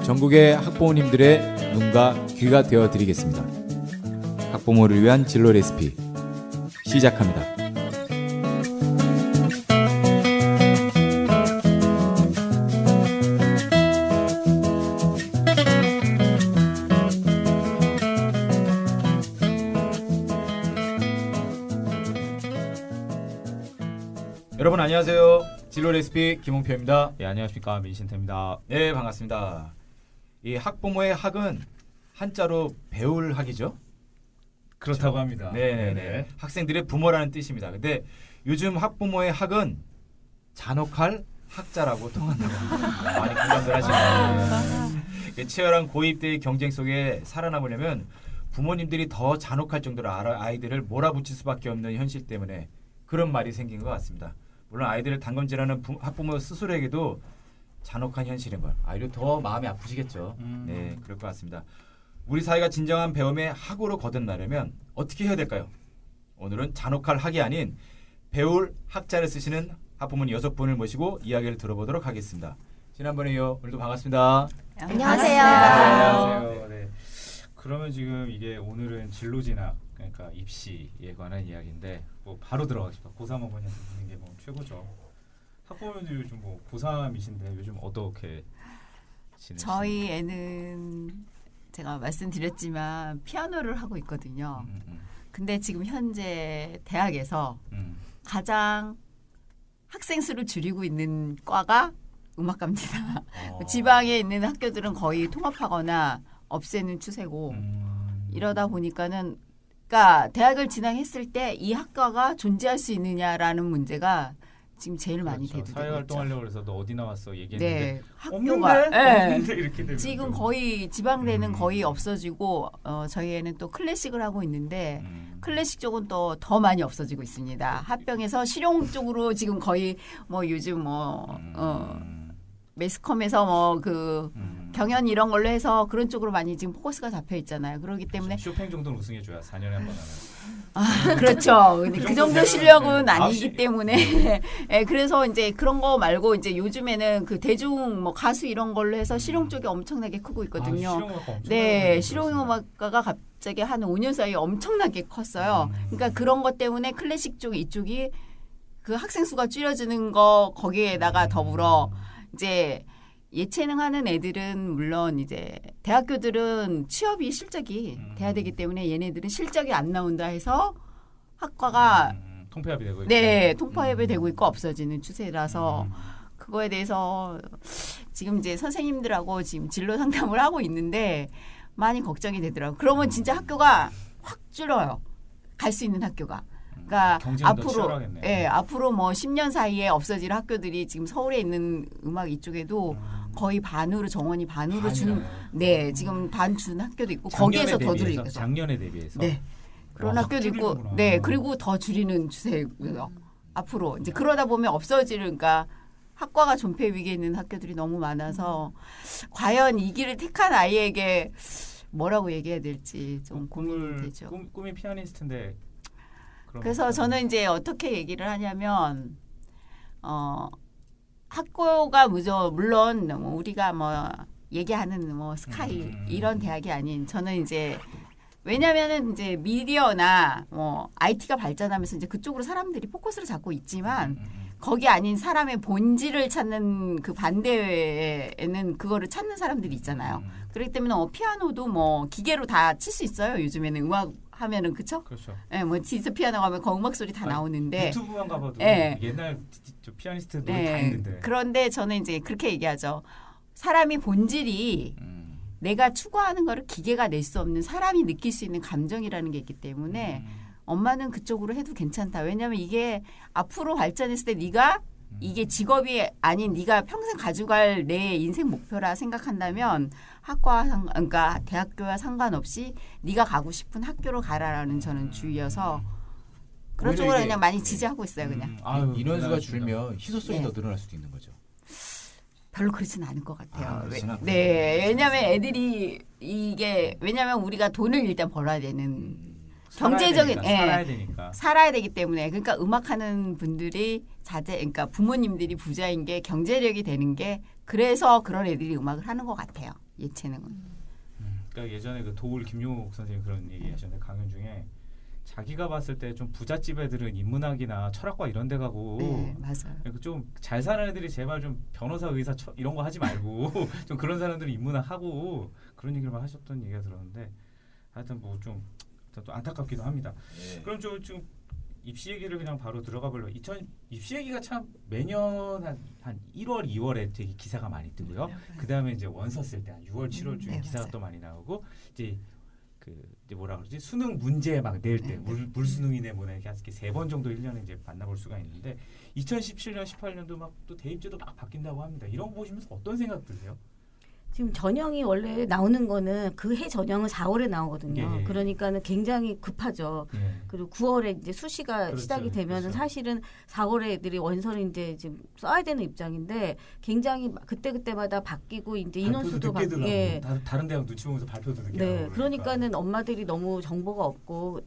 전국의 학부모님들의 눈과 귀가 되어 드리겠습니다. 학부모를 위한 진로 레시피 시작합니다. 여러분 안녕하세요. 진로 레시피 김홍표입니다. 네, 안녕하십니까 민신태입니다. 네, 반갑습니다. 이 학부모의 학은 한자로 배울 학이죠. 그렇다고 합니다. 네네네. 학생들의 부모라는 뜻입니다. 근데 요즘 학부모의 학은 잔혹할 학자라고 통한다고 합니다. 많이 공감들 하시나요? 치열한 고입대의 경쟁 속에 살아남으려면 부모님들이 더 잔혹할 정도로 아이들을 몰아붙일 수밖에 없는 현실 때문에 그런 말이 생긴 것 같습니다. 물론 아이들을 단검질하는 학부모 스스로에게도 잔혹한 현실인 걸 아이들 더 마음이 아프시겠죠. 네, 그럴 것 같습니다. 우리 사회가 진정한 배움의 학으로 거듭나려면 어떻게 해야 될까요? 오늘은 잔혹할 학이 아닌 배울 학자를 쓰시는 학부모님 6분을 모시고 이야기를 들어보도록 하겠습니다. 지난번에 이어 오늘도 반갑습니다. 안녕하세요. 안녕하세요. 네. 그러면 지금 이게 오늘은 진로 진학 그러니까 입시에 관한 이야기인데 뭐 바로 들어가겠습니다. 고3 어머니한테 묻는 게 뭐 최고죠. 학부모님들 요즘 뭐 고3이신데 요즘 어떻게 지내시나요? 저희 애는 제가 말씀드렸지만 피아노를 하고 있거든요. 근데 지금 현재 대학에서 가장 학생 수를 줄이고 있는 과가 음악과입니다. 지방에 있는 학교들은 거의 통합하거나 없애는 추세고 이러다 보니까는 그러니까 대학을 진학했을 때 이 학과가 존재할 수 있느냐라는 문제가 지금 제일 많이 그렇죠. 대두되고 사회활동하려고 해서 너 어디 나왔어 얘기했는데 네, 학교가 없는데 이렇게 되면 지금 거의 지방대는 거의 없어지고 저희에는 또 클래식을 하고 있는데 클래식 쪽은 또 더 많이 없어지고 있습니다. 합병해서 실용 쪽으로 지금 거의 뭐 요즘 매스컴에서 뭐 그 경연 이런 걸로 해서 그런 쪽으로 많이 지금 포커스가 잡혀 있잖아요. 그렇기 때문에 쇼팽 정도는 우승해줘야 4년에 한 번 하면. 그렇죠. 근데 그 정도 실력은 아니기 아홉시. 때문에 네, 그래서 이제 그런 거 말고 이제 요즘에는 그 대중 뭐 가수 이런 걸로 해서 실용 쪽이 엄청나게 크고 있거든요. 실용음악과 엄청 네, 실용음악가가 갑자기 한 5년 사이에 엄청나게 컸어요. 그러니까 그런 것 때문에 클래식 쪽 이쪽이 그 학생 수가 줄여지는 거 거기에다가 더불어 이제 예체능 하는 애들은 물론 이제 대학교들은 취업이 실적이 돼야 되기 때문에 얘네들은 실적이 안 나온다 해서 학과가 통폐합이 되고 있고. 네, 통폐합이 되고 있고 없어지는 추세라서 그거에 대해서 지금 이제 선생님들하고 지금 진로 상담을 하고 있는데 많이 걱정이 되더라고요. 그러면 진짜 학교가 확 줄어요. 갈 수 있는 학교가. 그러니까 경쟁이 더 치열하겠네. 예, 앞으로 뭐 10년 사이에 없어질 학교들이 지금 서울에 있는 음악 이쪽에도 거의 반으로 정원이 반으로 준 네, 지금 반 준 학교도 있고 거기에서 더 줄이고 작년에 대비해서 네. 그런 학교도 있고 줄이는구나. 네, 그리고 더 줄이는 추세고요. 앞으로 이제 그러다 보면 없어지는 그러니까 학과가 존폐 위기에 있는 학교들이 너무 많아서 과연 이 길을 택한 아이에게 뭐라고 얘기해야 될지 좀 고민이 되죠. 꿈이 피아니스트인데 그래서 저는 이제 어떻게 얘기를 하냐면 학교가 물론 뭐 우리가 뭐 얘기하는 뭐 스카이 이런 대학이 아닌 저는 이제 왜냐면은 이제 미디어나 뭐 IT가 발전하면서 이제 그쪽으로 사람들이 포커스를 잡고 있지만 거기 아닌 사람의 본질을 찾는 그 반대에는 그거를 찾는 사람들이 있잖아요. 그렇기 때문에 피아노도 뭐 기계로 다 칠 수 있어요. 요즘에는 음악 하면은 그쵸? 그렇죠. 네, 뭐 디스 피아노 가면 그 음악 소리 다 나오는데 유튜브만 가봐도 네. 옛날 피아니스트 노래 다 있는데. 그런데 저는 이제 그렇게 얘기하죠. 사람이 본질이 내가 추구하는 거를 기계가 낼 수 없는 사람이 느낄 수 있는 감정이라는 게 있기 때문에 엄마는 그쪽으로 해도 괜찮다. 왜냐하면 이게 앞으로 발전했을 때 네가 이게 직업이 아닌 네가 평생 가져갈 내 인생 목표라 생각한다면 그러니까 대학교와 상관없이 네가 가고 싶은 학교로 가라라는 저는 주의여서 그런 쪽으로 그냥 많이 지지하고 있어요. 그냥. 인원수가 대단하십니다. 줄면 희소성이 네. 더 늘어날 수도 있는 거죠. 별로 그렇지는 않을 것 같아요. 아, 그렇진 않군요. 네, 왜냐하면 애들이 왜냐하면 우리가 돈을 일단 벌어야 되는 경제적인 살아야 되니까. 살아야 되기 때문에 그러니까 음악하는 분들이 그러니까 부모님들이 부자인 게 경제력이 되는 게 그래서 그런 애들이 음악을 하는 것 같아요. 예체능은. 그러니까 예전에 그 도울 김용옥 선생님 그런 얘기하셨는데 강연 중에 자기가 봤을 때 좀 부잣집 애들은 인문학이나 철학과 이런 데 가고 네, 맞아요. 좀 잘 사는 애들이 제발 좀 변호사, 의사 이런 거 하지 말고 좀 그런 사람들은 인문학 하고 그런 얘기를 막 하셨던 얘기가 들었는데 하여튼 뭐 좀 또 안타깝기도 합니다. 예. 그럼 좀 입시 얘기를 그냥 바로 들어가 보려고. 입시 얘기가 참 매년 한 1월, 2월에 되게 기사가 많이 뜨고요. 그 다음에 이제 원서 쓸 때 한 6월, 7월 중에 네, 기사가 맞아요. 또 많이 나오고 이제 이제 뭐라 그러지 수능 문제 막 낼 때 물수능이네 뭐네 이렇게 3번 정도 1년에 이제 만나볼 수가 있는데 2017년, 18년도 막 또 대입제도 막 바뀐다고 합니다. 이런 거 보시면서 어떤 생각 드세요? 지금 전형이 원래 나오는 거는 그 해 전형은 4월에 나오거든요. 예. 그러니까는 굉장히 급하죠. 예. 그리고 9월에 이제 수시가 그렇죠. 시작이 되면은 그렇죠. 사실은 4월에 애들이 원서를 이제 지금 써야 되는 입장인데 굉장히 그때마다 바뀌고 이제 인원수도 늦게 들어가고 예. 다른 대학 눈치 보면서 발표도 늦게 네, 나오고 그러니까는 엄마들이 너무 정보가 없고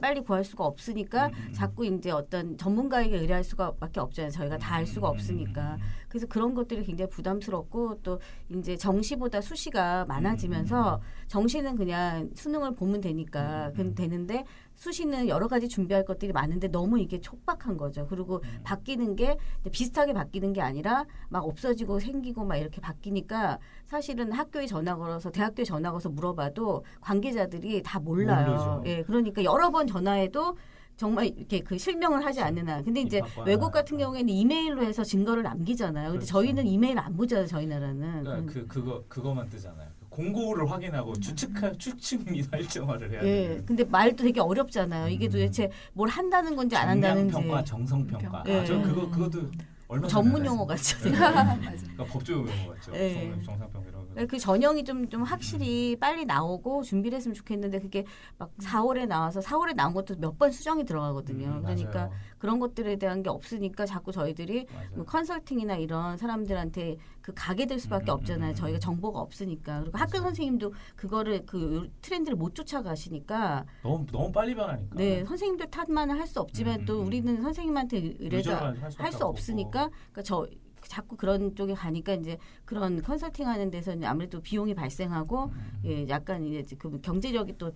빨리 구할 수가 없으니까 음. 자꾸 이제 어떤 전문가에게 의뢰할 수가밖에 없잖아요. 저희가 다 알 수가 없으니까. 그래서 그런 것들이 굉장히 부담스럽고 또 이제 정시보다 수시가 많아지면서 정시는 그냥 수능을 보면 되니까 되는데 수시는 여러 가지 준비할 것들이 많은데 너무 이게 촉박한 거죠. 그리고 바뀌는 게 비슷하게 바뀌는 게 아니라 막 없어지고 생기고 막 이렇게 바뀌니까 사실은 학교에 전화 걸어서 대학교에 전화 걸어서 물어봐도 관계자들이 다 몰라요. 모르죠. 예, 그러니까 여러 번 전화해도 정말 이렇게 그 실명을 하지 않는 한. 근데 이제 입학과 외국 같은 경우에는 이메일로 해서 증거를 남기잖아요. 근데 그렇죠. 저희는 이메일 안 보잖아요. 저희 나라는. 그러니까 그거만 뜨잖아요. 공고를 확인하고 추측 미달정화를 해야 예. 되는. 근데 말도 되게 어렵잖아요. 이게 도대체 뭘 한다는 건지 안 한다는지. 정량평가, 정성평가. 예. 저 그것도 얼마 전문 용어 같죠. 그러니까 법조 용어 같죠. 예. 정상평가 이런 거. 그 전형이 좀 확실히 빨리 나오고 준비를 했으면 좋겠는데 그게 막 4월에 나와서 4월에 나온 것도 몇 번 수정이 들어가거든요. 그러니까 맞아요. 그런 것들에 대한 게 없으니까 자꾸 저희들이 맞아요. 뭐 컨설팅이나 이런 사람들한테 가게 될 수밖에 없잖아요. 저희가 정보가 없으니까. 그리고 학교 선생님도 그거를 그 트렌드를 못 쫓아가시니까 너무 빨리 변하니까. 네, 선생님들 탓만은 할 수 없지만 또 우리는 선생님한테 의뢰도 의존을 할 할 수 수밖에 없으니까 그러니까 자꾸 그런 쪽에 가니까 이제 그런 컨설팅하는 데서는 아무래도 비용이 발생하고 예, 약간 이제 그 경제력이 또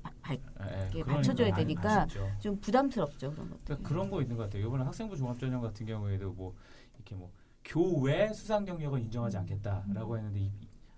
이렇게 받쳐줘야 되니까 아쉽죠. 좀 부담스럽죠 그런 것들. 그러니까 그런 거 있는 것 같아요. 이번에 학생부 종합전형 같은 경우에도 뭐 이렇게 뭐 교외 수상 경력은 인정하지 않겠다라고 했는데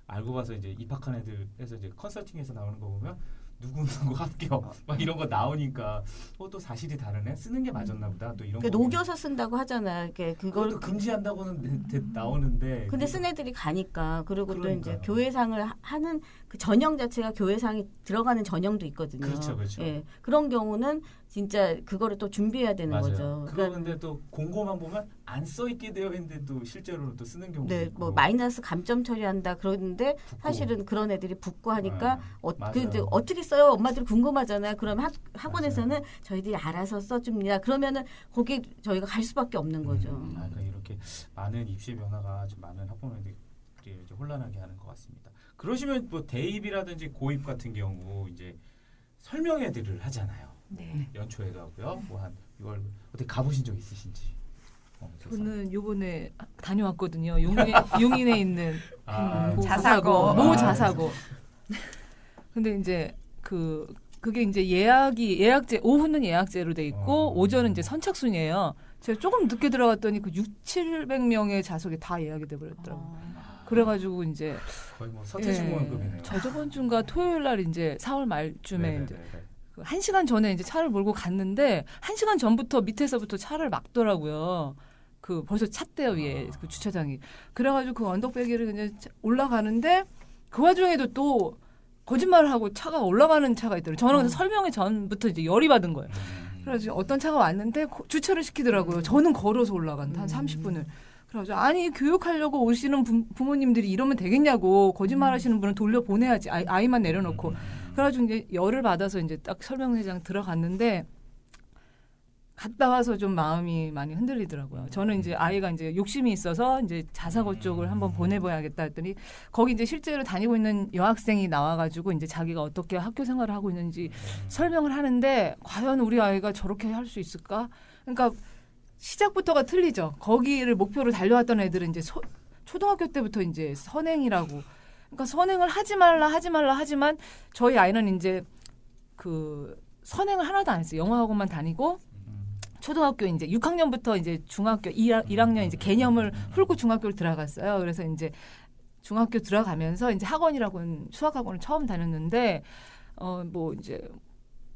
알고 봐서 이제 입학한 애들에서 이제 컨설팅에서 나오는 거 보면 누구 합격 막 이런 거 나오니까 또 사실이 다르네 쓰는 게 맞았나 보다 또 이런 그러니까 거 녹여서 쓴다고 하잖아요. 이렇게 그걸 그것도 금지한다고는 나오는데 근데 쓴 애들이 가니까 그리고 또 이제 그러니까요. 교회상을 하는 그 전형 자체가 교회상이 들어가는 전형도 있거든요. 그렇죠, 그렇죠. 예, 그런 경우는 진짜 그거를 또 준비해야 되는 맞아요. 거죠. 그거 근데 또 공고만 보면 안 써 있게 되어 있는데 또 실제로는 또 쓰는 경우도 네, 있고 뭐 마이너스 감점 처리한다 그러는데 붙고. 사실은 그런 애들이 붙고 하니까 맞아요. 근데 어떻게 써요? 엄마들이 궁금하잖아요. 그러면 학원에서는 저희들이 알아서 써줍니다. 그러면은 거기 저희가 갈 수밖에 없는 거죠. 그러니까 이렇게 많은 입시 변화가 좀 많은 학부모들이 이제 혼란하게 하는 것 같습니다. 그러시면 뭐 대입이라든지 고입 같은 경우 이제 설명회들을 하잖아요. 네. 연초에 가고요. 뭐 한 6월 어떻게 가보신 적 있으신지? 저는 요번에 다녀왔거든요. 용인에 있는 모 자사고. 모 자사고. 근데 이제 그게 이제 예약제 오후는 예약제로 돼 있고 오전은 이제 선착순이에요. 제가 조금 늦게 들어갔더니 그 600~700명의 좌석이 다 예약이 돼 버렸더라고요. 그래가지고 이제 거의 뭐 서태지공원급이네요. 저번 주인가 토요일 날 이제 4월 말쯤에 네네네네. 이제 1시간 전에 이제 차를 몰고 갔는데 1시간 전부터 밑에서부터 차를 막더라고요. 그 벌써 찼대요 위에 그 주차장이. 그래가지고 그 언덕배기를 그냥 올라가는데 그 와중에도 또 거짓말을 하고 차가 올라가는 차가 있더라고요. 저는 그래서 설명회 전부터 이제 열이 받은 거예요. 그래서 어떤 차가 왔는데 주차를 시키더라고요. 저는 걸어서 올라간다 한 30분을. 그래서 아니 교육하려고 오시는 부모님들이 이러면 되겠냐고 거짓말하시는 분은 돌려 보내야지 아이만 내려놓고. 그래가지고 이제 열을 받아서 이제 딱 설명회장 들어갔는데 갔다 와서 좀 마음이 많이 흔들리더라고요. 저는 이제 아이가 이제 욕심이 있어서 이제 자사고 쪽을 한번 보내봐야겠다 했더니 거기 이제 실제로 다니고 있는 여학생이 나와가지고 이제 자기가 어떻게 학교 생활을 하고 있는지 설명을 하는데 과연 우리 아이가 저렇게 할 수 있을까? 그러니까 시작부터가 틀리죠. 거기를 목표로 달려왔던 애들은 이제 초등학교 때부터 이제 선행이라고. 그러니까 선행을 하지 말라 하지만 저희 아이는 이제 그 선행을 하나도 안 했어요. 영어학원만 다니고 초등학교 이제 6학년부터 이제 중학교 1학년 이제 개념을 훑고 중학교를 들어갔어요. 그래서 이제 중학교 들어가면서 이제 학원이라고는 수학학원을 처음 다녔는데 뭐 이제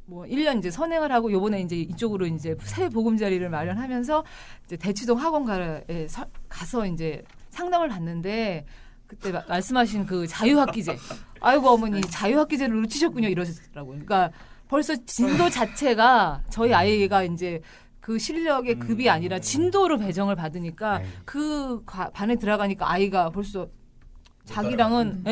뭐 1년 이제 선행을 하고 요번에 이제 이쪽으로 이제 새 보금자리를 마련하면서 이제 대치동 학원가에 가서 이제 상담을 받는데 그때 말씀하신 그 자유학기제. 아이고 어머니 자유학기제를 놓치셨군요 이러시더라고요. 그러니까 벌써 진도 자체가 저희 아이가 이제 그 실력의 급이 아니라 진도로 배정을 받으니까 그 반에 들어가니까 아이가 벌써 자기랑은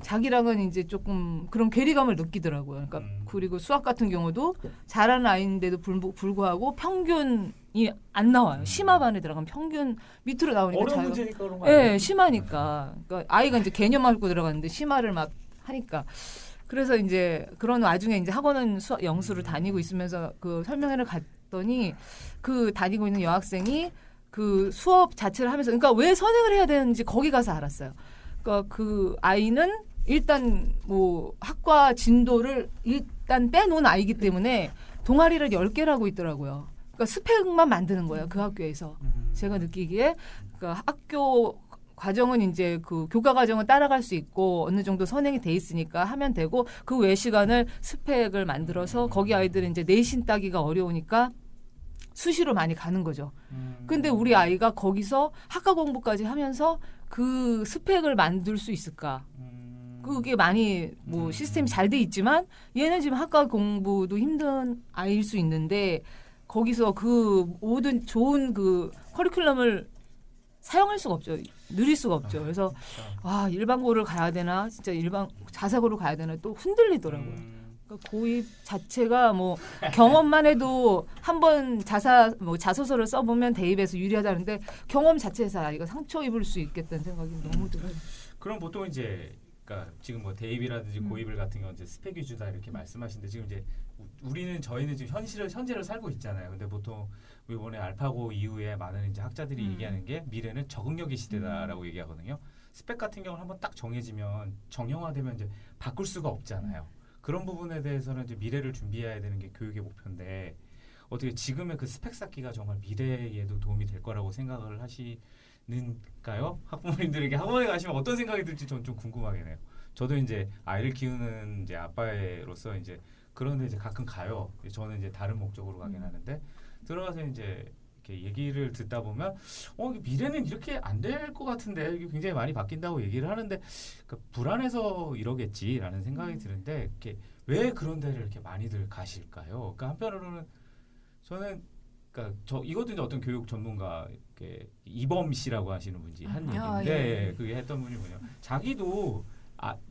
자기랑은 이제 조금 그런 괴리감을 느끼더라고요. 그러니까 그리고 수학 같은 경우도 잘하는 아이인데도 불구하고 평균이 안 나와요. 심화반에 들어가면 평균 밑으로 나오니까 어려운 문제니까 그런 거 아니에요? 심하니까. 그러니까 아이가 이제 개념 앓고 들어갔는데 심화를 막 하니까. 그래서 이제 그런 와중에 이제 학원은 영수를 다니고 있으면서 그 설명회를 갔더니 그 다니고 있는 여학생이 그 수업 자체를 하면서 그러니까 왜 선행을 해야 되는지 거기 가서 알았어요. 그러니까 그 아이는 일단 뭐 학과 진도를 일단 빼놓은 아이기 때문에 동아리를 10개라고 있더라고요. 그러니까 스펙만 만드는 거예요. 그 학교에서. 제가 느끼기에 그러니까 학교 과정은 이제 그 교과 과정은 따라갈 수 있고 어느 정도 선행이 돼 있으니까 하면 되고 그 외 시간을 스펙을 만들어서 거기 아이들은 이제 내신 따기가 어려우니까 수시로 많이 가는 거죠. 근데 우리 아이가 거기서 학과 공부까지 하면서 그 스펙을 만들 수 있을까? 그게 많이 뭐 시스템이 잘 돼 있지만 얘는 지금 학과 공부도 힘든 아이일 수 있는데 거기서 그 모든 좋은 그 커리큘럼을 사용할 수가 없죠. 누릴 수가 없죠. 그래서 일반고를 가야 되나 진짜 자사고를 가야 되나 또 흔들리더라고요. 그러니까 고입 자체가 뭐 경험만 해도 한번 자소서를 써보면 대입에서 유리하다는데 경험 자체에서 아이가 상처 입을 수 있겠다는 생각이 너무 들어요. 그럼 보통 이제 그러니까 지금 뭐 대입이라든지 고입을 같은 경우 이제 스펙 위주다 이렇게 말씀하시는데 지금 이제 저희는 지금 현재를 살고 있잖아요. 근데 보통 이번에 알파고 이후에 많은 이제 학자들이 얘기하는 게 미래는 적응력의 시대다라고 얘기하거든요. 스펙 같은 경우는 한번 딱 정해지면 정형화되면 이제 바꿀 수가 없잖아요. 그런 부분에 대해서는 이제 미래를 준비해야 되는 게 교육의 목표인데 어떻게 지금의 그 스펙 쌓기가 정말 미래에도 도움이 될 거라고 생각을 하시는가요? 학부모님들에게 학원에 가시면 어떤 생각이 들지 전 좀 궁금하긴 해요. 저도 이제 아이를 키우는 이제 아빠로서 이제 그런데 이제 가끔 가요. 저는 이제 다른 목적으로 가긴 하는데 들어가서 이제 이렇게 얘기를 듣다 보면 미래는 이렇게 안 될 것 같은데 이게 굉장히 많이 바뀐다고 얘기를 하는데 그러니까 불안해서 이러겠지라는 생각이 드는데 이렇게 왜 그런 데를 이렇게 많이들 가실까요? 그러니까 한편으로는 저는 그러니까 이것도 이제 어떤 교육 전문가 이범 씨라고 하시는 분이 한 얘기인데 그게 했던 분이 뭐냐 자기도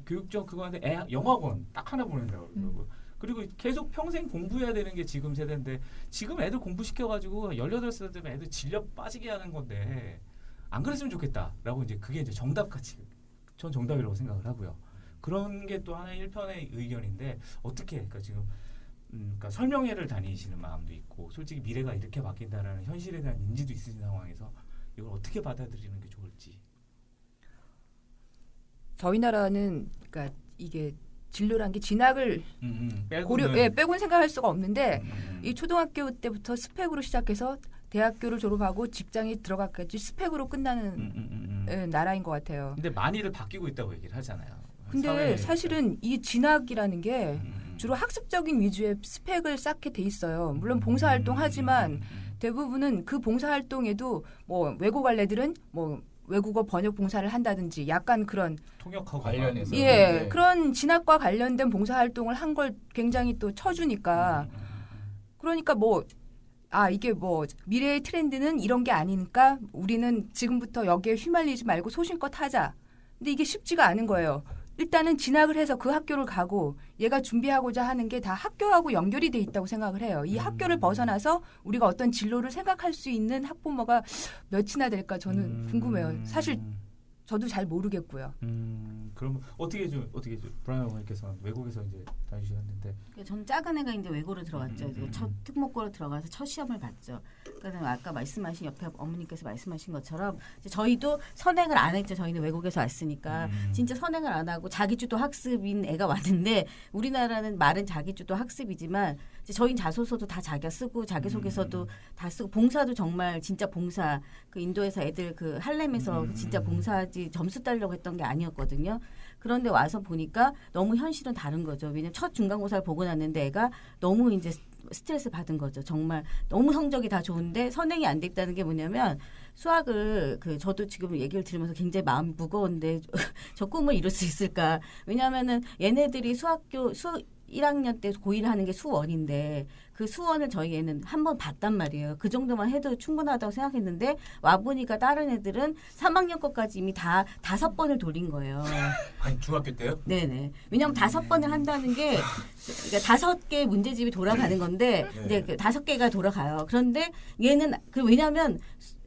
교육적 그거한테 영어학원 딱 하나 보낸다고 그러더라고요. 그리고 계속 평생 공부해야 되는 게 지금 세대인데 지금 애들 공부시켜가지고 18살 되면 애들 질려 빠지게 하는 건데 안 그랬으면 좋겠다라고 이제 그게 이제 정답같이 전 정답이라고 생각을 하고요. 그런 게 또 하나의 일편의 의견인데 어떻게 그러니까 지금 그러니까 설명회를 다니시는 마음도 있고 솔직히 미래가 이렇게 바뀐다라는 현실에 대한 인지도 있으신 상황에서 이걸 어떻게 받아들이는 게 좋을지. 저희 나라는 그러니까 이게 진로란 게 진학을 빼고는 빼고는 생각할 수가 없는데 이 초등학교 때부터 스펙으로 시작해서 대학교를 졸업하고 직장에 들어가까지 스펙으로 끝나는 나라인 것 같아요. 근데 많이들 바뀌고 있다고 얘기를 하잖아요. 근데 사실은 이 진학이라는 게 주로 학습적인 위주의 스펙을 쌓게 돼 있어요. 물론 봉사활동 하지만 대부분은 그 봉사활동에도 뭐 외고 갈래들은 뭐 외국어 번역 봉사를 한다든지 약간 그런 통역하고 관련해서 그런 진학과 관련된 봉사활동을 한 걸 굉장히 또 쳐주니까 그러니까 이게 뭐 미래의 트렌드는 이런 게 아니니까 우리는 지금부터 여기에 휘말리지 말고 소신껏 하자. 근데 이게 쉽지가 않은 거예요. 일단은 진학을 해서 그 학교를 가고 얘가 준비하고자 하는 게 다 학교하고 연결이 돼 있다고 생각을 해요. 이 학교를 벗어나서 우리가 어떤 진로를 생각할 수 있는 학부모가 몇이나 될까 저는 궁금해요. 사실 저도 잘 모르겠고요. 그럼 어떻게 브라이언 어머니께서 외국에서 이제 다니셨는데 저는 작은 애가 이제 외고로 들어갔죠. 첫 특목고로 들어가서 첫 시험을 봤죠. 그러니까 아까 말씀하신 옆에 어머니께서 말씀하신 것처럼 이제 저희도 선행을 안 했죠. 저희는 외국에서 왔으니까 진짜 선행을 안 하고 자기주도 학습인 애가 왔는데 우리나라는 말은 자기주도 학습이지만 이제 저희는 자소서도 다 자기가 쓰고 자기소개서도 다 쓰고 봉사도 정말 진짜 봉사 그 인도에서 애들 그 할렘에서 진짜 봉사지 점수 따려고 했던 게 아니었거든요. 그런데 와서 보니까 너무 현실은 다른 거죠. 왜냐면 첫 중간고사를 보고 났는데 애가 너무 이제 스트레스 받은 거죠. 정말 너무 성적이 다 좋은데 선행이 안 됐다는 게 뭐냐면 수학을 저도 지금 얘기를 들으면서 굉장히 마음이 무거운데 저 꿈을 이룰 수 있을까? 왜냐하면은 얘네들이 1학년 때 고1 하는 게 수원인데 그 수원을 저희 애는 한 번 봤단 말이에요. 그 정도만 해도 충분하다고 생각했는데 와보니까 다른 애들은 3학년 것까지 이미 다 5번을 돌린 거예요. 아니 중학교 때요? 네네. 왜냐하면 5번을 한다는 게 그러니까 5개 문제집이 돌아가는 건데 네. 이제 5개가 돌아가요. 그런데 얘는 왜냐하면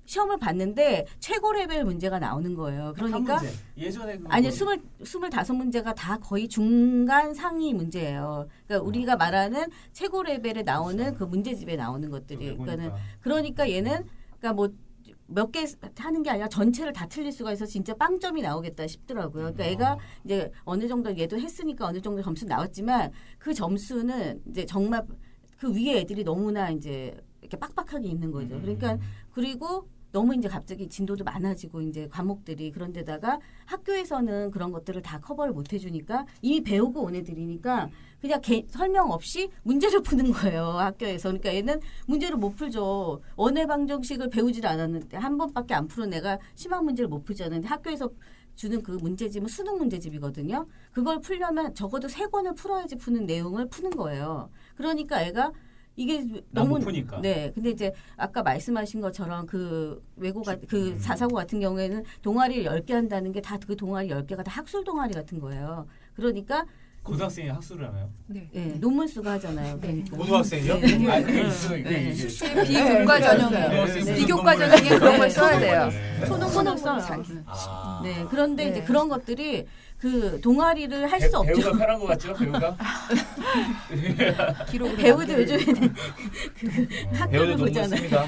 시험을 봤는데 최고 레벨 문제가 나오는 거예요. 그러니까 한 문제. 예전에 아니 25문제가 다 거의 중간 상위 문제예요. 그러니까 우리가 말하는 최고 레벨에 나오는 그 문제집에 나오는 것들이. 그러니까 얘는 그러니까 뭐 몇 개 하는 게 아니라 전체를 다 틀릴 수가 있어서 진짜 빵점이 나오겠다 싶더라고요. 그러니까 애가 이제 어느 정도 얘도 했으니까 어느 정도 점수 나왔지만 그 점수는 이제 정말 그 위에 애들이 너무나 이제 이렇게 빡빡하게 있는 거죠. 그러니까 그리고 너무 이제 갑자기 진도도 많아지고 이제 과목들이 그런데다가 학교에서는 그런 것들을 다 커버를 못 해주니까 이미 배우고 온 애들이니까 그냥 설명 없이 문제를 푸는 거예요. 학교에서. 그러니까 얘는 문제를 못 풀죠. 원의 방정식을 배우질 않았는데 한 번밖에 안 푸는 애가 심한 문제를 못 풀지 않는데 학교에서 주는 그 문제집은 수능 문제집이거든요. 그걸 풀려면 적어도 3권을 풀어야지 푸는 내용을 푸는 거예요. 그러니까 애가 이게 너무 푸니까. 네. 근데 이제 아까 말씀하신 것처럼 그 외고가 그 자사고 같은 경우에는 동아리를 10개 한다는 게 다 그 동아리 10개가 다 학술 동아리 같은 거예요. 그러니까 고등학생이 학술을 하나요? 네. 예, 논문 쓰고 하잖아요. 그러니까. 고등학생이요? 네. 아, 그게 있어. 이게 비교과 전형에 네. 비교과 전형에 그런 걸 써야 돼요. 소논문을 써요. 아. 네. 그런데 네. 이제 그런 것들이 그 동아리를 할 수 없죠. 배우가 편한 것 같죠? 배우가? 기록을 배우도 남기는. 요즘에는 학교를 배우는 논문 보잖아요. 씁니다.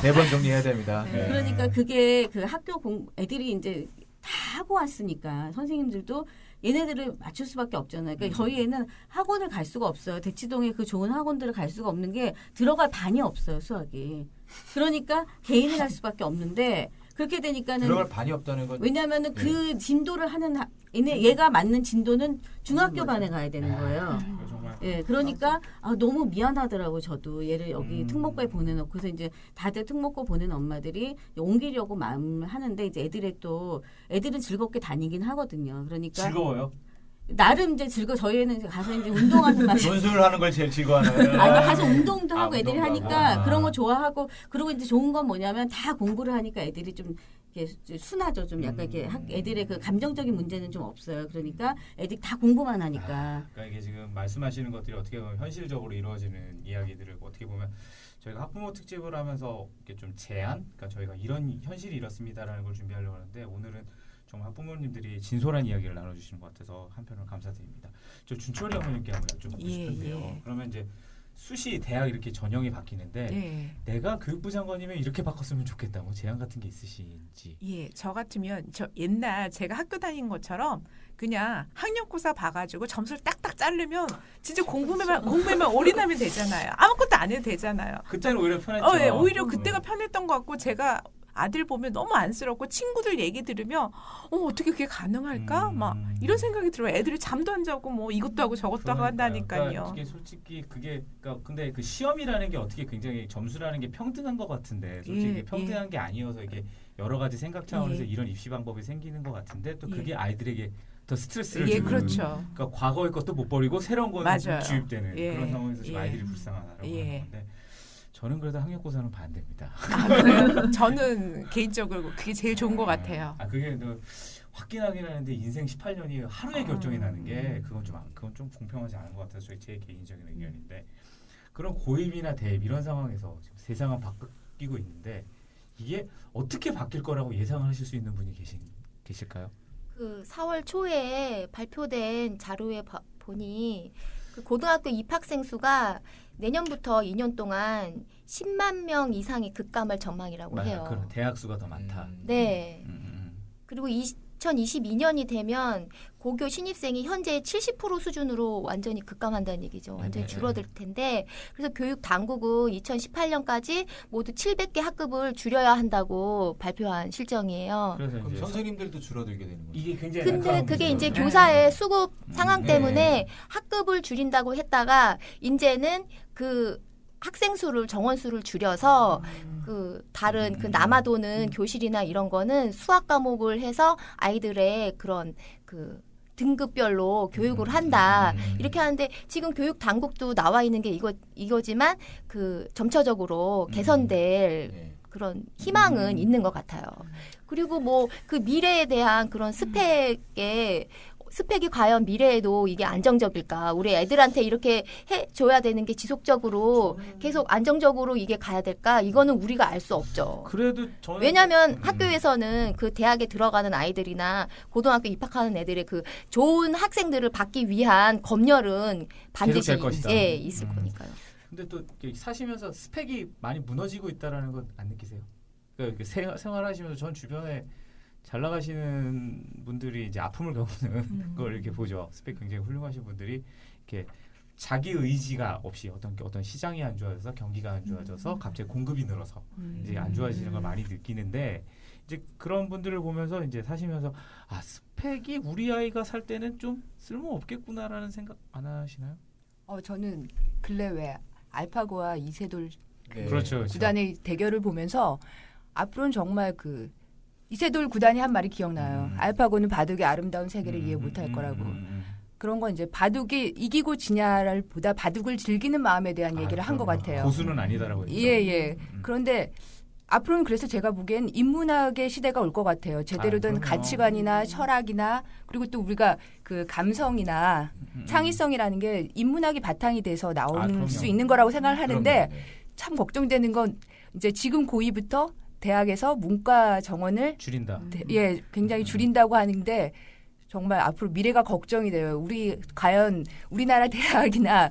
매번 정리해야 됩니다. 네. 그러니까 그게 그 학교 애들이 이제 다 하고 왔으니까 선생님들도 얘네들을 맞출 수밖에 없잖아요. 그러니까 저희 애는 학원을 갈 수가 없어요. 대치동에 그 좋은 학원들을 갈 수가 없는 게 들어갈 반이 없어요, 수학이. 그러니까 개인을 할 수밖에 없는데 그렇게 되니까는 들어갈 반이 없다는 건 왜냐하면은 그 진도를 하는 얘가 맞는 진도는 중학교 반에 가야 되는 거예요. 정말. 예, 그러니까 너무 미안하더라고요. 저도 얘를 여기 특목고에 보내놓고서 이제 다들 특목고 보낸 엄마들이 옮기려고 마음을 하는데 이제 애들은 즐겁게 다니긴 하거든요. 그러니까 즐거워요? 나름 이제 저희는 이제 가서 이제 운동하는 맛. 논술을 하는 걸 제일 즐거워하는. 아니 가서 운동도 하고 애들이 운동도 하니까 하고. 그런 거 좋아하고 그리고 이제 좋은 건 뭐냐면 다 공부를 하니까 애들이 좀 이렇게 순하죠. 좀 약간 이렇게 애들의 그 감정적인 문제는 좀 없어요. 그러니까 애들이 다 공부만 하니까. 그러니까 이게 지금 말씀하시는 것들이 어떻게 보면 현실적으로 이루어지는 이야기들을 어떻게 보면 저희가 학부모 특집을 하면서 이렇게 좀 제안, 그러니까 저희가 이런 현실이 이렇습니다라는 걸 준비하려고 하는데 오늘은 정말 학부모님들이 진솔한 이야기를 나눠주시는 것 같아서 한편으로 감사드립니다. 저 준철이 어머님께 한번 여쭤보고 예, 싶은데요. 예. 그러면 이제 수시 대학 이렇게 전형이 바뀌는데 네. 내가 교육부 장관이면 이렇게 바꿨으면 좋겠다. 뭐 제안 같은 게 있으신지. 예, 저 같으면 저 옛날 제가 학교 다닌 것처럼 그냥 학력고사 봐가지고 점수를 딱딱 자르면 진짜 공부에만 올인하면 되잖아요. 아무것도 안 해도 되잖아요. 그때는 오히려 편했죠. 예, 오히려 그때가 편했던 것 같고 제가 아들 보면 너무 안쓰럽고 친구들 얘기 들으면 어떻게 그게 가능할까? 막 이런 생각이 들어요. 애들이 잠도 안 자고 뭐 이것도 하고 저것도 하고 한다니까요. 그러니까 이게 솔직히 그게 그러니까 근데 그 시험이라는 게 어떻게 굉장히 점수라는 게 평등한 것 같은데 솔직히 예, 평등한 게 아니어서 이게 여러 가지 생각 차원에서 예. 이런 입시 방법이 생기는 것 같은데 또 그게 예. 아이들에게 더 스트레스를 예, 주는 그렇죠. 그러니까 과거의 것도 못 버리고 새로운 거는 맞아요. 주입되는 예, 그런 상황에서 좀 예. 아이들이 불쌍하다고 예. 하는 건데 저는 그래도 학력고사는 반대입니다. 아, 그래요? 저는 개인적으로 그게 제일 좋은 것 같아요. 그게 확인하긴 하는데 인생 18년이 하루에 결정이 나는 게 그건 좀 공평하지 않은 것 같아서 제 개인적인 의견인데 그런 고입이나 대입 이런 상황에서 지금 세상은 바뀌고 있는데 이게 어떻게 바뀔 거라고 예상하실 수 있는 분이 계실까요? 그 4월 초에 발표된 자료에 보니 그 고등학교 입학생 수가 내년부터 2년 동안 10만 명 이상이 급감할 전망이라고 해요. 그럼 대학 수가 더 많다. 네. 그리고 2022년이 되면 고교 신입생이 현재 70% 수준으로 완전히 급감한다는 얘기죠. 완전히 줄어들 텐데 그래서 교육 당국은 2018년까지 모두 700개 학급을 줄여야 한다고 발표한 실정이에요. 그래서 그럼 이제 선생님들도 줄어들게 되는 거죠. 이게 굉장히 근데 날카로운 그게 문제죠. 이제 교사의 수급 상황 네. 때문에 학급을 줄인다고 했다가 이제는 그 학생 수를 정원 수를 줄여서 그 다른 그 남아도는 교실이나 이런 거는 수학 과목을 해서 아이들의 그런 그 등급별로 교육을 한다. 이렇게 하는데 지금 교육 당국도 나와 있는 게 이거지만 그 점차적으로 개선될 네. 그런 희망은 있는 것 같아요. 그리고 뭐 그 미래에 대한 그런 스펙이 과연 미래에도 이게 안정적일까? 우리 애들한테 이렇게 해줘야 되는 게 지속적으로 계속 안정적으로 이게 가야 될까? 이거는 우리가 알 수 없죠. 그래도 저는 왜냐하면 학교에서는 그 대학에 들어가는 아이들이나 고등학교 입학하는 애들의 그 좋은 학생들을 받기 위한 검열은 반드시 계속될 것이다. 예, 있을 거니까요. 근데 또 이렇게 사시면서 스펙이 많이 무너지고 있다라는 건 안 느끼세요? 그러니까 이렇게 생활하시면서 전 주변에 잘 나가시는 분들이 이제 아픔을 겪는 걸 이렇게 보죠. 스펙 굉장히 훌륭하신 분들이 이렇게 자기 의지가 없이 어떤 시장이 안 좋아져서 경기가 안 좋아져서 갑자기 공급이 늘어서 이제 안 좋아지는 걸 많이 느끼는데 이제 그런 분들을 보면서 이제 사시면서 아 스펙이 우리 아이가 살 때는 좀 쓸모 없겠구나라는 생각 안 하시나요? 저는 근래 왜 알파고와 이세돌 네. 그렇죠. 구단의 대결을 보면서 앞으로는 정말 그 이세돌 구단이 한 말이 기억나요. 알파고는 바둑의 아름다운 세계를 이해 못할 거라고. 그런 건 이제 바둑이 이기고 지냐를 보다 바둑을 즐기는 마음에 대한 얘기를 한 것 같아요. 고수는 아니다라고 했죠. 예. 그런데 앞으로는 그래서 제가 보기엔 인문학의 시대가 올 것 같아요. 제대로 된 그럼요. 가치관이나 철학이나 그리고 또 우리가 그 감성이나 창의성이라는 게 인문학이 바탕이 돼서 나올 그럼요. 수 있는 거라고 생각을 하는데 그럼요. 참 걱정되는 건 이제 지금 고2부터 대학에서 문과 정원을 줄인다. 굉장히 줄인다고 하는데 정말 앞으로 미래가 걱정이 돼요. 과연 우리나라 대학이나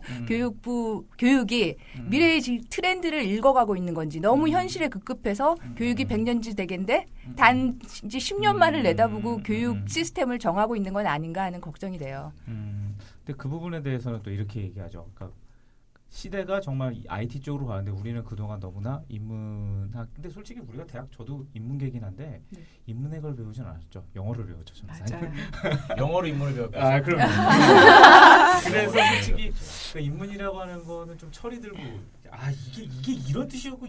교육이 미래의 트렌드를 읽어가고 있는 건지 너무 현실에 급급해서 교육이 100년지 대계인데 단 이제 10년만을 내다보고 교육 시스템을 정하고 있는 건 아닌가 하는 걱정이 돼요. 근데 그 부분에 대해서는 또 이렇게 얘기하죠. 그러니까 시대가 정말 IT 쪽으로 가는데 우리는 그동안 너무나 인문학 근데 솔직히 우리가 저도 인문계긴 한데 인문학을 배우진 않았죠. 영어를 배웠죠. 저는. 맞아요. 영어로 인문을 배웠죠. 그럼 그래서 솔직히 그 인문이라고 하는 거는 좀 철이 들고 이게 이런 뜻이었고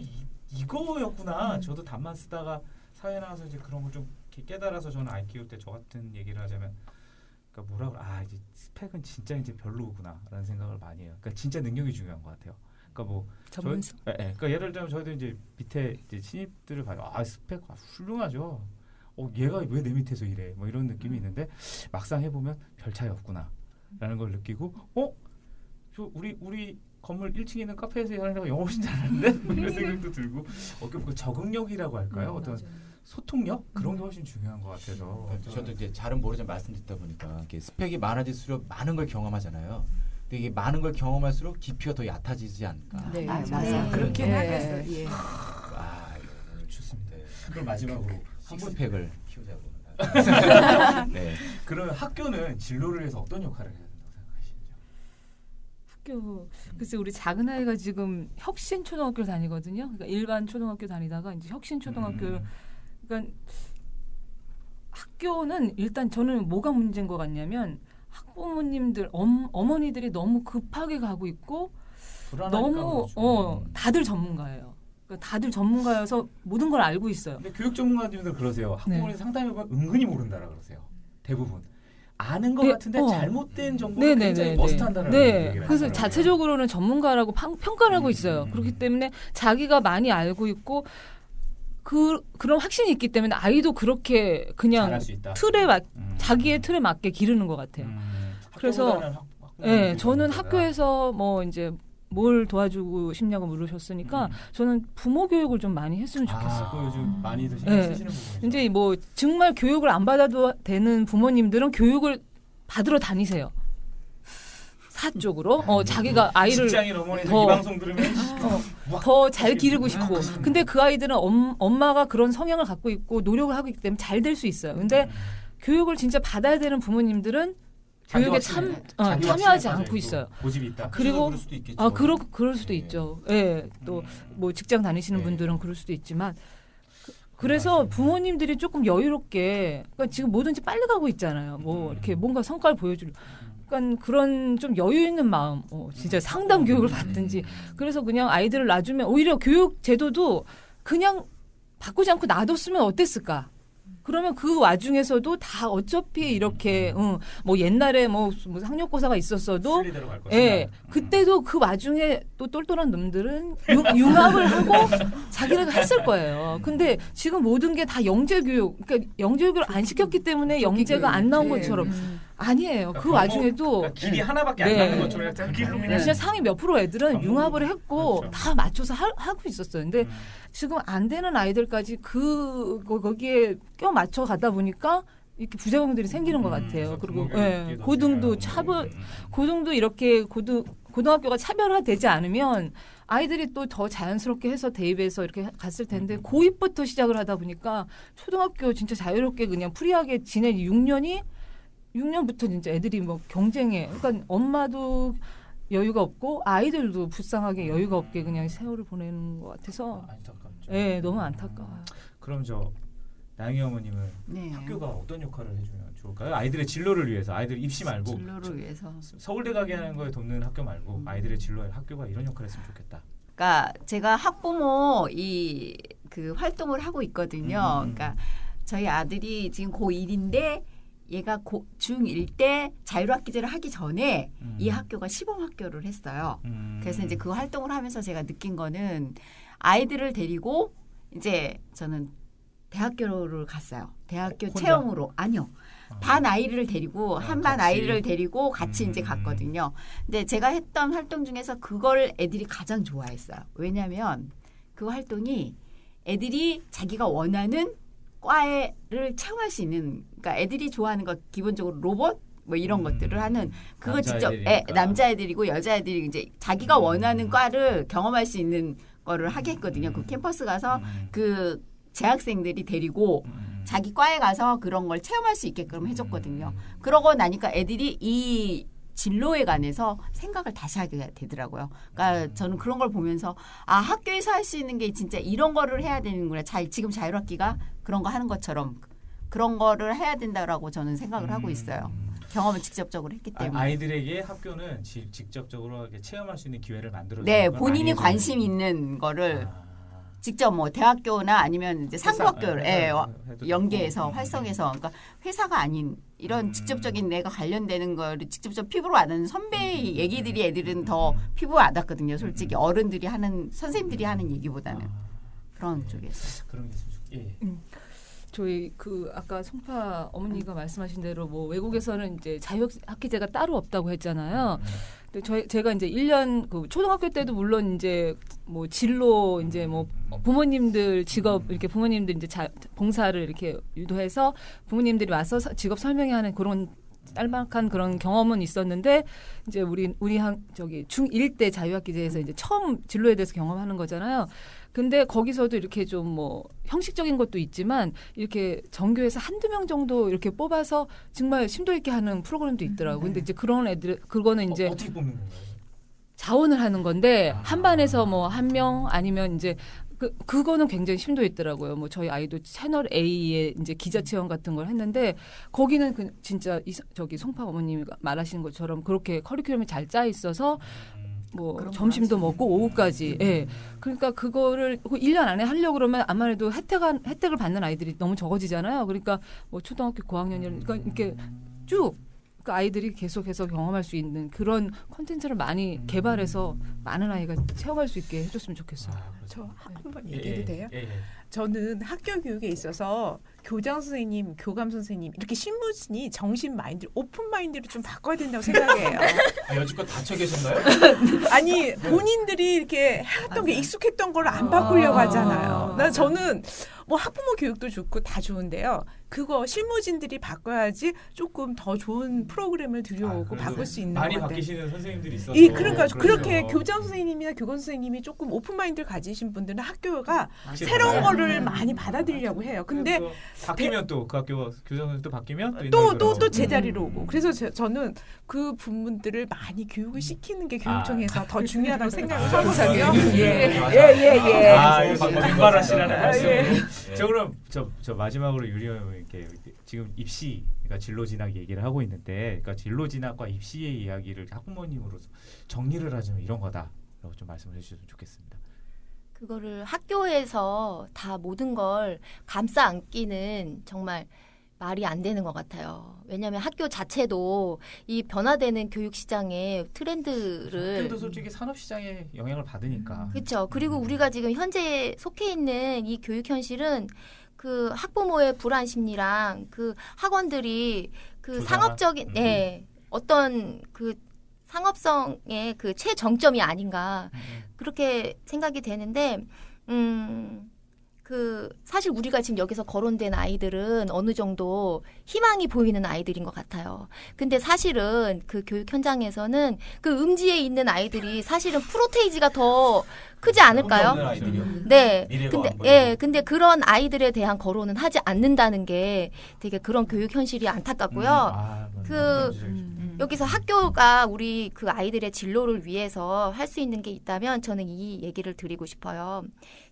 이거였구나. 저도 답만 쓰다가 사회 나와서 이제 그런 걸 좀 깨달아서 저는 아이 키울 때 저 같은 얘기를 하자면 그러니까 이제 스펙은 진짜 이제 별로구나라는 생각을 많이 해요. 그러니까 진짜 능력이 중요한 것 같아요. 그러니까 뭐 전문성. 그러니까 예를 들면 저희도 이제 밑에 이제 신입들을 봐요. 스펙 훌륭하죠. 얘가 왜 내 밑에서 이래? 뭐 이런 느낌이 있는데 막상 해보면 별 차이 없구나라는 걸 느끼고 우리 건물 1층에 있는 카페에서 일하는 애가 영어 훨씬 잘하는데 이런 생각도 들고 그 적응력이라고 할까요? 어떤 소통력 그런 게 훨씬 중요한 것 같아서 저도 이제 잘은 모르지만 말씀 듣다 보니까 이게 스펙이 많아질수록 많은 걸 경험하잖아요. 근데 이게 많은 걸 경험할수록 깊이가 더 얕아지지 않을까. 네, 맞아요. 맞아요. 그렇긴 예, 하겠어요. 예. 오늘 좋습니다. 그럼 마지막으로 스펙을 키우자고. 네. 그러면 학교는 진로를 위해서 어떤 역할을 해야 된다고 생각하시죠? 학교 글쎄 우리 작은 아이가 지금 혁신 초등학교를 다니거든요. 그러니까 일반 초등학교 다니다가 이제 혁신 초등학교 그러니까 학교는 일단 저는 뭐가 문제인 것 같냐면 학부모님들 어머니들이 너무 급하게 가고 있고 너무 다들 전문가예요. 그러니까 다들 전문가여서 모든 걸 알고 있어요. 근데 교육 전문가님들 그러세요. 학부모님 상담해보면 은근히 모른다라 그러세요. 대부분. 아는 것 같은데 잘못된 정보를 굉장히 머스트한다는 얘기를 그래서 하더라고요. 자체적으로는 전문가라고 평가를 하고 있어요. 그렇기 때문에 자기가 많이 알고 있고 그런 확신이 있기 때문에 아이도 그렇게 그냥 잘할 수 있다. 틀에 자기의 틀에 맞게 기르는 것 같아요. 그래서 예, 저는 학교에서 뭐 이제 뭘 도와주고 싶냐고 물으셨으니까 저는 부모 교육을 좀 많이 했으면 좋겠어요. 그거 요즘 많이들 신경 네. 쓰시는 부분이죠. 이제 뭐 정말 교육을 안 받아도 되는 부모님들은 교육을 받으러 다니세요. 사적으로 자기가 아이를 직장인 어머니들 더- 이 방송 들으면 더 잘 기르고 싶고 근데 그 아이들은 엄마가 그런 성향을 갖고 있고 노력을 하고 있기 때문에 잘 될 수 있어요. 근데 교육을 진짜 받아야 되는 부모님들은 교육에 참여하지 않고 있어요. 고집이 있다. 그리고 그럴 수도 있겠죠. 그럴 수도 있죠. 예. 또 뭐 직장 다니시는 분들은 그럴 수도 있지만 그래서 부모님들이 조금 여유롭게 그러니까 지금 뭐든지 빨리 가고 있잖아요. 뭐 이렇게 뭔가 성과를 보여줄 그러니까 그런 좀 여유 있는 마음, 진짜 상담 교육을 받든지 그래서 그냥 아이들을 놔주면 오히려 교육 제도도 그냥 바꾸지 않고 놔뒀으면 어땠을까? 그러면 그 와중에서도 다 어차피 이렇게 뭐 옛날에 뭐 학력고사가 있었어도 순리대로 갈 것이다. 예 그때도 그 와중에 또 똘똘한 놈들은 융합을 하고 자기네가 했을 거예요. 근데 지금 모든 게 다 영재교육 그러니까 영재교육을 안 시켰기 때문에 영재가 안 나온 것처럼 아니에요. 그 와중에도 그러니까 길이 하나밖에 네. 안 나는 것처럼 그 길로 그냥 진짜 상위 몇 프로 애들은 융합을 했고 그렇죠. 다 맞춰서 하고 있었어요. 근데 지금 안 되는 아이들까지 거기에 껴 맞춰 가다 보니까 이렇게 부작용들이 생기는 것 같아요. 그리고 예, 고등도 고등도 이렇게 고등학교가 차별화되지 않으면 아이들이 또 더 자연스럽게 해서 대입해서 이렇게 갔을 텐데 고입부터 시작을 하다 보니까 초등학교 진짜 자유롭게 그냥 프리하게 지낸 6년부터 진짜 애들이 뭐 경쟁해. 그러니까 엄마도 여유가 없고 아이들도 불쌍하게 여유가 없게 그냥 세월을 보내는 것 같아서 안타깝죠. 예, 너무 안타까워요. 그럼 저 나영이 어머님은 네. 학교가 어떤 역할을 해주면 좋을까요? 아이들의 진로를 위해서 아이들 입시 말고 진로를 위해서. 서울대 가게 하는 거에 돕는 학교 말고 아이들의 진로에 학교가 이런 역할을 했으면 좋겠다. 그러니까 제가 학부모 그 활동을 하고 있거든요. 그러니까 저희 아들이 지금 고1인데 얘가 중1 때 자율학기제를 하기 전에 이 학교가 시범학교를 했어요. 그래서 이제 그 활동을 하면서 제가 느낀 거는 아이들을 데리고 이제 저는 대학교를 갔어요. 대학교 혼자? 체험으로. 아니요. 반 아이를 데리고 한 반 같이? 아이를 데리고 같이 이제 갔거든요. 근데 제가 했던 활동 중에서 그걸 애들이 가장 좋아했어요. 왜냐하면 그 활동이 애들이 자기가 원하는 과를 체험할 수 있는 그러니까 애들이 좋아하는 거 기본적으로 로봇 뭐 이런 것들을 하는 그거 직접 남자애들이니까. 남자애들이고 여자애들이 이제 자기가 원하는 과를 경험할 수 있는 거를 하게 했거든요. 그 캠퍼스 가서 그 재학생들이 데리고 자기 과에 가서 그런 걸 체험할 수 있게끔 해줬거든요. 그러고 나니까 애들이 이 진로에 관해서 생각을 다시 하게 되더라고요. 그러니까 저는 그런 걸 보면서 아 학교에서 할 수 있는 게 진짜 이런 거를 해야 되는구나. 지금 자율학기가 그런 거 하는 것처럼 그런 거를 해야 된다라고 저는 생각을 하고 있어요. 경험을 직접적으로 했기 때문에. 아이들에게 학교는 직접적으로 이렇게 체험할 수 있는 기회를 만들어. 네, 본인이 관심 있는 거를 직접 뭐 대학교나 아니면 이제 상부학교를 연계해서 활성해서 그러니까 회사가 아닌 이런 직접적인 내가 관련되는 거를 직접적 피부로 아는 선배 얘기들이 애들은 더 피부에 와닿거든요. 솔직히 어른들이 하는 선생님들이 하는 얘기보다는 그런 쪽에서. 그런 게 있으면 좋겠. 저희 그 아까 송파 어머니가 말씀하신 대로 뭐 외국에서는 이제 자율학기제가 따로 없다고 했잖아요. 근데 제가 이제 1년 그 초등학교 때도 물론 이제 뭐 진로 이제 뭐 부모님들 직업 이렇게 부모님들 이제 봉사를 이렇게 유도해서 부모님들이 와서 직업 설명회 하는 그런 짤막한 그런 경험은 있었는데 이제 우리 저기 중1 때 자율학기제에서 이제 처음 진로에 대해서 경험하는 거잖아요. 근데 거기서도 이렇게 좀 뭐 형식적인 것도 있지만 이렇게 전교에서 한두 명 정도 이렇게 뽑아서 정말 심도 있게 하는 프로그램도 있더라고요. 근데 이제 그런 애들 그거는 이제 어떻게 뽑는 건가요? 자원을 하는 건데 한 반에서 뭐 한 명 아니면 이제 그거는 굉장히 심도 있더라고요. 뭐 저희 아이도 채널 A에 이제 기자 체험 같은 걸 했는데 거기는 진짜 저기 송파 어머님이 말하시는 것처럼 그렇게 커리큘럼이 잘 짜 있어서 뭐 점심도 먹고 오후까지. 예. 그러니까 그거를 1년 안에 하려고 그러면 아무래도 혜택을 받는 아이들이 너무 적어지잖아요. 그러니까 뭐 초등학교 고학년이니까 이렇게 쭉 그 아이들이 계속해서 경험할 수 있는 그런 콘텐츠를 많이 개발해서 많은 아이가 체험할 수 있게 해줬으면 좋겠어요. 저 한번 얘기해도 돼요? 저는 학교 교육에 있어서 교장 선생님, 교감 선생님 이렇게 신무진이 정신 마인드, 오픈 마인드를 좀 바꿔야 된다고 생각해요. 여지껏 닫혀 계셨나요? 아니 본인들이 이렇게 해왔던 게 익숙했던 걸 안 바꾸려고 하잖아요. 저는 뭐 학부모 교육도 좋고 다 좋은데요. 그거 실무진들이 바꿔야지 조금 더 좋은 프로그램을 들여오고 그래도 바꿀 수 있는 많이 것 같아요. 바뀌시는 선생님들이 있어서 그러니까 그렇죠. 그렇게 교장 선생님이나 교감 선생님이 조금 오픈 마인드를 가지신 분들은 학교가 확실히 새로운 달라요. 거를 많이 받아들이려고 해요. 근데 또 바뀌면 또 그 학교 교장 선생님 또 바뀌면 또 또 옛날대로. 제자리로 오고. 그래서 저는 그 부분들을 많이 교육을 시키는 게 교육청에서 더 중요하다고 생각을 하거든요. 예. 아, 이거 방금 빈발하시라는 말씀. 저 그럼 저 마지막으로 유리님께 지금 입시, 그러니까 진로 진학 얘기를 하고 있는데, 그러니까 진로 진학과 입시의 이야기를 학부모님으로서 정리를 하자면 이런 거다라고 좀 말씀을 해주셨으면 좋겠습니다. 그거를 학교에서 다 모든 걸 감싸 안기는 정말 말이 안 되는 것 같아요. 왜냐하면 학교 자체도 이 변화되는 교육 시장의 트렌드를 학교도 솔직히 산업 시장에 영향을 받으니까. 그렇죠. 그리고 우리가 지금 현재 속해 있는 이 교육 현실은 그 학부모의 불안 심리랑 그 학원들이 그 조장한? 상업적인 어떤 그 상업성의 그 최정점이 아닌가 그렇게 생각이 되는데 그 사실 우리가 지금 여기서 거론된 아이들은 어느 정도 희망이 보이는 아이들인 것 같아요. 근데 사실은 그 교육 현장에서는 그 음지에 있는 아이들이 사실은 프로테이지가 더 크지 않을까요? 네. 근데 그런 아이들에 대한 거론은 하지 않는다는 게 되게 그런 교육 현실이 안타깝고요. 여기서 학교가 우리 그 아이들의 진로를 위해서 할 수 있는 게 있다면 저는 이 얘기를 드리고 싶어요.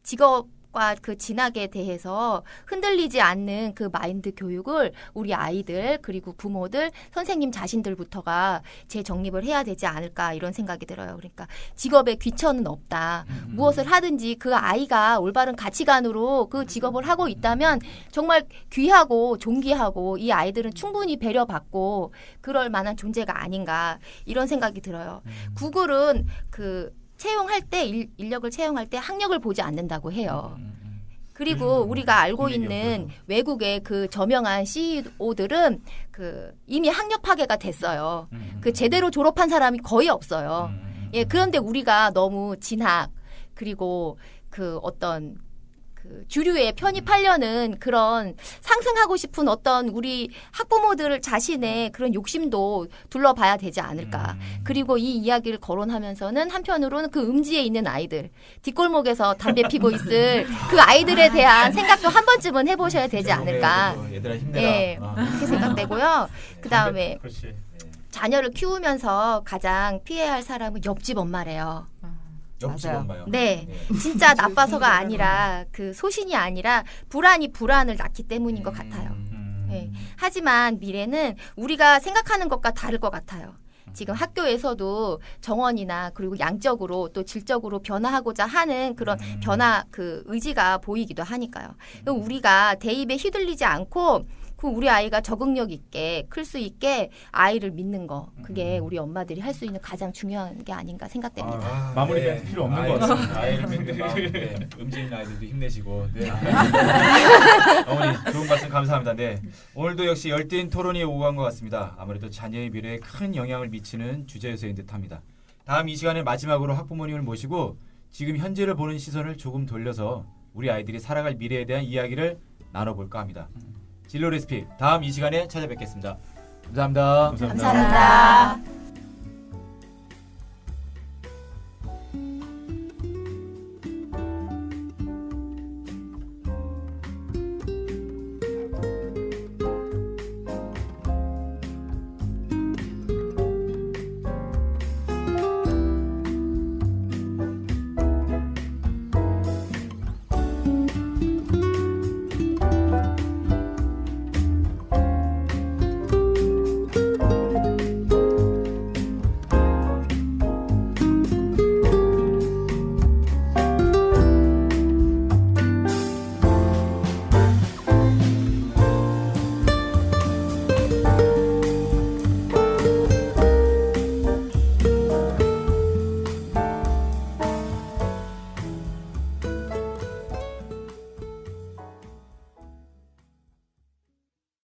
직업과 그 진학에 대해서 흔들리지 않는 그 마인드 교육을 우리 아이들 그리고 부모들, 선생님 자신들부터가 재정립을 해야 되지 않을까 이런 생각이 들어요. 그러니까 직업에 귀천은 없다. 무엇을 하든지 그 아이가 올바른 가치관으로 그 직업을 하고 있다면 정말 귀하고 존귀하고 이 아이들은 충분히 배려받고 그럴 만한 존재가 아닌가 이런 생각이 들어요. 구글은 그 채용할 때 인력을 채용할 때 학력을 보지 않는다고 해요. 그리고 우리가 알고 있는 외국의 그 저명한 CEO들은 그 이미 학력 파괴가 됐어요. 그 제대로 졸업한 사람이 거의 없어요. 예, 그런데 우리가 너무 진학 그리고 그 어떤 그 주류에 편입하려는 그런 상승하고 싶은 어떤 우리 학부모들 자신의 그런 욕심도 둘러봐야 되지 않을까. 그리고 이 이야기를 거론하면서는 한편으로는 그 음지에 있는 아이들, 뒷골목에서 담배 피고 있을 그 아이들에 대한 생각도 한 번쯤은 해보셔야 되지 않을까. 얘들아 힘내라. 예, 그렇게 생각되고요. 그 다음에 자녀를 키우면서 가장 피해야 할 사람은 옆집 엄마래요. 옆집 맞아요. 엄마요. 네, 진짜 나빠서가 아니라 그 소신이 아니라 불안이 불안을 낳기 때문인 것 같아요. 네. 하지만 미래는 우리가 생각하는 것과 다를 것 같아요. 지금 학교에서도 정원이나 그리고 양적으로 또 질적으로 변화하고자 하는 그런 변화 그 의지가 보이기도 하니까요. 우리가 대입에 휘둘리지 않고 그 우리 아이가 적응력 있게 클 수 있게 아이를 믿는 거 그게 우리 엄마들이 할 수 있는 가장 중요한 게 아닌가 생각됩니다. 마무리 멘트 필요 없는 것 같습니다. 아이를 믿는 마음, 음지에 있는 아이들도 힘내시고. 네. 어머니 좋은 말씀 감사합니다. 네. 오늘도 역시 열띤 토론이 오간 것 같습니다. 아무래도 자녀의 미래에 큰 영향을 미치는 주제여서인 듯합니다. 다음 이 시간에 마지막으로 학부모님을 모시고 지금 현재를 보는 시선을 조금 돌려서 우리 아이들이 살아갈 미래에 대한 이야기를 나눠볼까 합니다. 진로 레시피 다음 이 시간에 찾아뵙겠습니다. 감사합니다. 감사합니다.